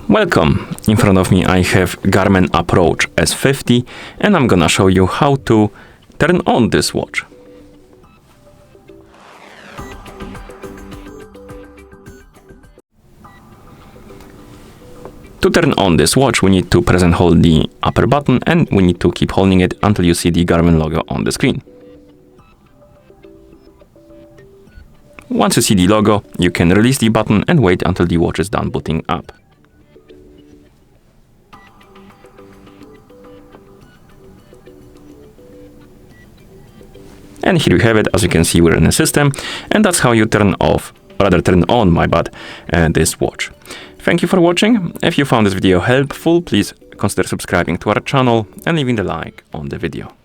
Welcome! In front of me I have GARMIN Approach S50 and I'm gonna show you how to turn on this watch. To turn on this watch, we need to press and hold the upper button and we need to keep holding it until you see the Garmin logo on the screen. Once you see the logo, you can release the button and wait until the watch is done booting up. And here you have it. As you can see, we're in the system, and that's how you turn on this watch. Thank you for watching. If you found this video helpful, please consider subscribing to our channel and leaving a like on the video.